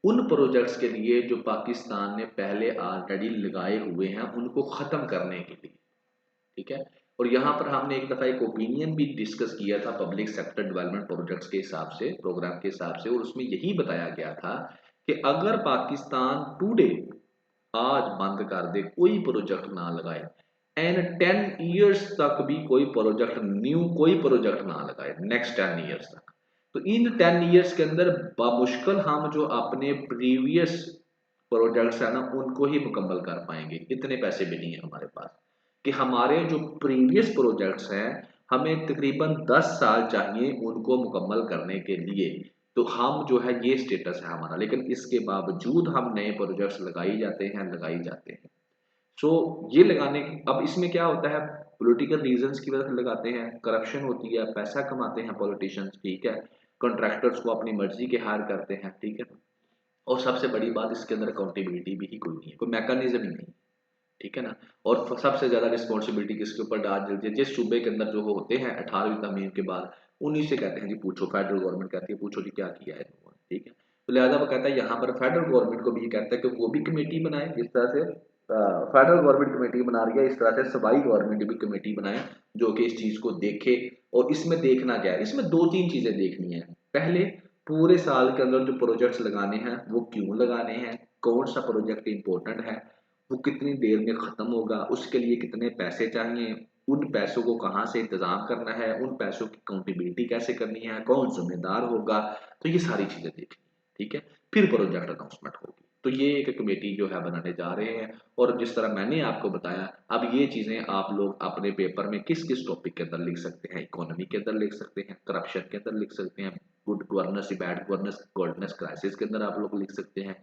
उन प्रोजेक्ट्स के लिए जो पाकिस्तान ने पहले ऑलरेडी लगाए हुए हैं उनको खत्म करने के लिए, ठीक है। और यहाँ पर हमने एक दफा एक ओपिनियन भी डिस्कस किया था पब्लिक सेक्टर डेवलपमेंट प्रोजेक्ट्स के हिसाब से, प्रोग्राम के हिसाब से, और उसमें यही बताया गया था कि अगर पाकिस्तान टुडे आज बंद कर दे, कोई प्रोजेक्ट ना लगाए, एंड 10 ईयर्स तक भी कोई प्रोजेक्ट, न्यू कोई प्रोजेक्ट ना लगाए नेक्स्ट 10 ईयर्स तक, तो इन 10 ईयर्स के अंदर बामुश्किल हम जो अपने प्रीवियस प्रोजेक्ट्स है ना उनको ही मुकम्मल कर पाएंगे। इतने पैसे भी नहीं है हमारे पास कि हमारे जो प्रीवियस प्रोजेक्ट्स हैं हमें तकरीबन 10 साल चाहिए उनको मुकम्मल करने के लिए। तो हम जो है ये स्टेटस है हमारा, लेकिन इसके बावजूद हम नए प्रोजेक्ट्स लगाई जाते हैं। सो ये लगाने की, अब इसमें क्या होता है, पॉलिटिकल रीजंस की वजह से लगाते हैं, करप्शन होती है, पैसा कमाते हैं पॉलिटिशियंस, ठीक है, कॉन्ट्रैक्टर्स को अपनी मर्जी के हायर करते हैं, ठीक है। और सबसे बड़ी बात, इसके अंदर अकाउंटेबिलिटी भी ही कोई नहीं है, कोई मैकेनिज्म ही नहीं, ठीक है ना। और सबसे ज्यादा रिस्पॉन्सिबिलिटी किसके ऊपर डाल देती है, जिस सूबे के अंदर जो होते हैं 18वीं तरमीम के बाद, उन्हीं से कहते हैं जी पूछो, फेडरल गवर्नमेंट कहती है पूछो जी क्या किया है लोगों ने, ठीक है। तो लिहाजा वो कहता है यहाँ पर फेडरल गवर्नमेंट को भी ये कहता है कि वो भी कमेटी बनाए, जिस तरह से फेडरल गवर्नमेंट कमेटी बना रही है, इस तरह से सूबाई गवर्नमेंट भी कमेटी बनाए जो कि इस चीज को देखे। और इसमें देखना क्या है, इसमें दो तीन चीजें देखनी है। पहले, पूरे साल के अंदर जो प्रोजेक्ट्स लगाने हैं वो क्यों लगाने हैं, कौन सा प्रोजेक्ट इंपॉर्टेंट है, वो कितनी देर में खत्म होगा, उसके लिए कितने पैसे चाहिए, उन पैसों को कहाँ से इंतजाम करना है, उन पैसों की अकाउंटेबिलिटी कैसे करनी है, कौन जिम्मेदार होगा। तो ये सारी चीजें देखनी है, ठीक है। फिर प्रोजेक्ट अनाउंसमेंट होगी। तो ये एक कमेटी जो है बनाने जा रहे हैं। और जिस तरह मैंने आपको बताया, अब ये चीजें आप लोग अपने पेपर में किस किस टॉपिक के अंदर लिख सकते हैं, इकोनॉमी के अंदर लिख सकते हैं, करप्शन के अंदर लिख सकते हैं, good governance bad governance crisis के अंदर आप लोग लिख सकते हैं,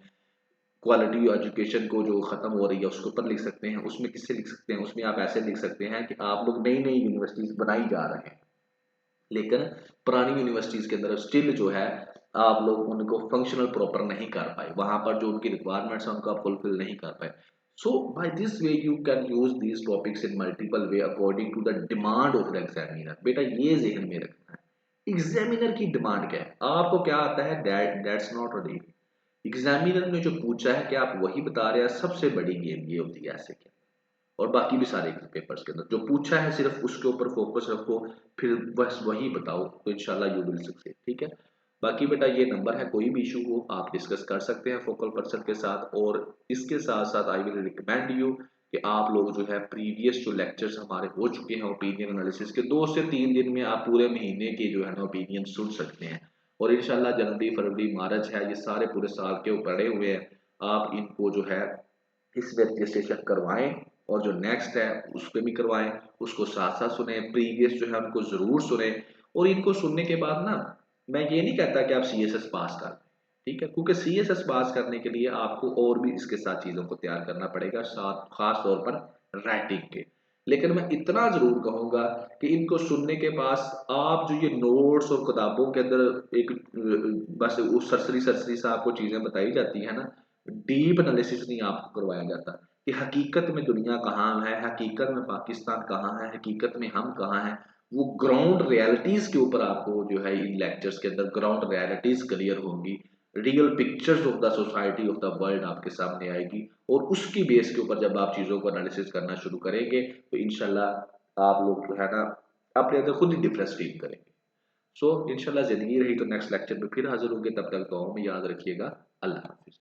क्वालिटी एजुकेशन को जो खत्म हो रही है उसके ऊपर लिख सकते हैं। उसमें किससे लिख सकते हैं, उसमें आप ऐसे लिख सकते हैं कि आप लोग नई नई यूनिवर्सिटीज बनाई जा रहे हैं, लेकिन पुरानी यूनिवर्सिटीज के अंदर स्टिल जो है आप लोग उनको फंक्शनल प्रॉपर नहीं कर पाए, वहां पर जो उनकी रिक्वायरमेंट्स हैं उनको आप फुलफिल नहीं कर पाए। So by this way you can use these topics in multiple way according to the demand of the examiner. बेटा ये जहन में रखना है, एग्जामिनर की डिमांड क्या है, आपको क्या आता है, that's not a deal. Examiner ने जो पूछा है कि आप वही बता रहे हैं, सबसे बड़ी गेम ये होती है ऐसे क्या। और बाकी भी सारे पेपर्स के अंदर जो पूछा है सिर्फ उसके ऊपर फोकस रखो, फिर बस वही बताओ, तो इंशाल्लाह यू विल सक्सेस, ठीक है। बाकी बेटा ये नंबर है, कोई भी इशू हो आप डिस्कस कर सकते हैं फोकल पर्सन के साथ। और इसके साथ साथ आई विल रिकमेंड यू कि आप लोग जो है प्रीवियस जो लेक्चर्स हमारे हो चुके हैं ओपिनियन एनालिसिस के, 2 से 3 दिन में आप पूरे महीने के जो है ना ओपिनियन सुन सकते हैं। और इंशाल्लाह जनवरी फरवरी मार्च है, ये सारे पूरे साल के पड़े हुए हैं, आप इनको जो है इस रजिस्ट्रेशन करवाएं। और जो नेक्स्ट है उस पर भी करवाएं, उसको साथ साथ सुने, प्रीवियस जो है उनको जरूर सुने। और इनको सुनने के बाद ना, मैं ये नहीं कहता कि आप सीएसएस पास कर, ठीक है, क्योंकि सीएसएस पास करने के लिए आपको और भी इसके साथ चीजों को तैयार करना पड़ेगा, साथ खास तौर पर राइटिंग के। लेकिन मैं इतना जरूर कहूंगा कि इनको सुनने के पास आप जो ये नोट्स और किताबों के अंदर एक बस उस सरसरी सरसरी सा आपको चीजें बताई जाती है ना, डीप एनालिसिस नहीं आपको करवाया जाता कि हकीकत में दुनिया कहाँ है, हकीकत में पाकिस्तान कहाँ है, हकीकत में हम कहाँ हैं। वो ग्राउंड रियलिटीज के ऊपर आपको जो है इन लेक्चर्स के अंदर ग्राउंड रियलिटीज क्लियर होंगी, real pictures of the society of the world आपके सामने आएगी, और उसकी बेस के ऊपर जब आप चीज़ों को एनालिसिस करना शुरू करेंगे तो इंशाल्लाह आप लोग जो है ना अपने अंदर खुद ही डिफरेंस फील करेंगे। सो इंशाल्लाह ज़िंदगी रही तो नेक्स्ट लेक्चर में फिर हाजिर होंगे, तब तक दुआओं में याद रखिएगा। अल्लाह हाफिज़।